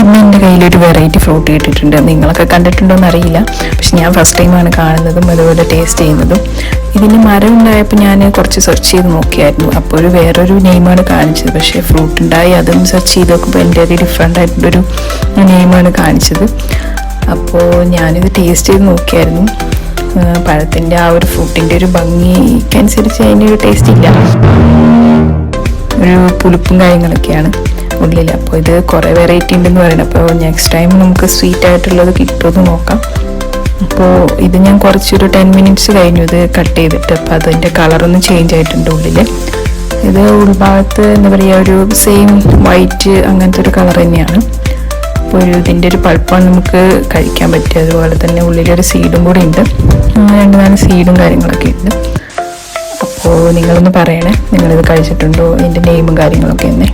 ഇന്ന് എൻ്റെ കയ്യിലൊരു വെറൈറ്റി ഫ്രൂട്ട് കിട്ടിയിട്ടുണ്ട്. നിങ്ങളൊക്കെ കണ്ടിട്ടുണ്ടോ എന്നറിയില്ല, പക്ഷെ ഞാൻ ഫസ്റ്റ് ടൈമാണ് കാണുന്നതും അതുപോലെ ടേസ്റ്റ് ചെയ്യുന്നതും. ഇതിന് മരം ഉണ്ടായപ്പോൾ ഞാൻ കുറച്ച് സെർച്ച് ചെയ്ത് നോക്കിയായിരുന്നു. അപ്പോൾ ഒരു വേറൊരു നെയിമാണ് കാണിച്ചത്. പക്ഷേ ഫ്രൂട്ട് ഉണ്ടായി അതും സെർച്ച് ചെയ്ത് നോക്കുമ്പോൾ എൻ്റെ ഒരു ഡിഫറെൻ്റ് ആയിട്ടുള്ളൊരു നെയിമാണ് കാണിച്ചത്. അപ്പോൾ ഞാനിത് ടേസ്റ്റ് ചെയ്ത് നോക്കിയായിരുന്നു. പഴത്തിൻ്റെ ആ ഒരു ഫ്രൂട്ടിൻ്റെ ഒരു ഭംഗിക്കനുസരിച്ച് അതിൻ്റെ ഒരു ടേസ്റ്റ് ഇല്ല, ഒരു പുളിപ്പും കാര്യങ്ങളൊക്കെയാണ് ഉള്ളിൽ. അപ്പോൾ ഇത് കുറേ വെറൈറ്റി ഉണ്ടെന്ന് പറയുന്നത്. അപ്പോൾ നെക്സ്റ്റ് ടൈം നമുക്ക് സ്വീറ്റ് ആയിട്ടുള്ളത് കിട്ടുമെന്ന് നോക്കാം. അപ്പോൾ ഇത് ഞാൻ കുറച്ചൊരു 10 മിനിറ്റ്സ് കഴിഞ്ഞു ഇത് കട്ട് ചെയ്തിട്ട്. അപ്പോൾ അതിൻ്റെ കളറൊന്നും ചേഞ്ച് ആയിട്ടുണ്ട് ഉള്ളിൽ. ഇത് ഉൾഭാഗത്ത് എന്താ പറയുക, ഒരു സെയിം വൈറ്റ് അങ്ങനത്തെ ഒരു കളർ തന്നെയാണ്. അപ്പോൾ ഇതിൻ്റെ ഒരു പൾപ്പാണ് നമുക്ക് കഴിക്കാൻ പറ്റുക. അതുപോലെ തന്നെ ഉള്ളിലൊരു സീഡും കൂടി ഉണ്ട്, 2-4 സീഡും കാര്യങ്ങളൊക്കെ ഉണ്ട്. അപ്പോൾ നിങ്ങളൊന്ന് പറയണേ, നിങ്ങളിത് കഴിച്ചിട്ടുണ്ടോ, ഇതിൻ്റെ നെയിമും കാര്യങ്ങളൊക്കെ തന്നെ.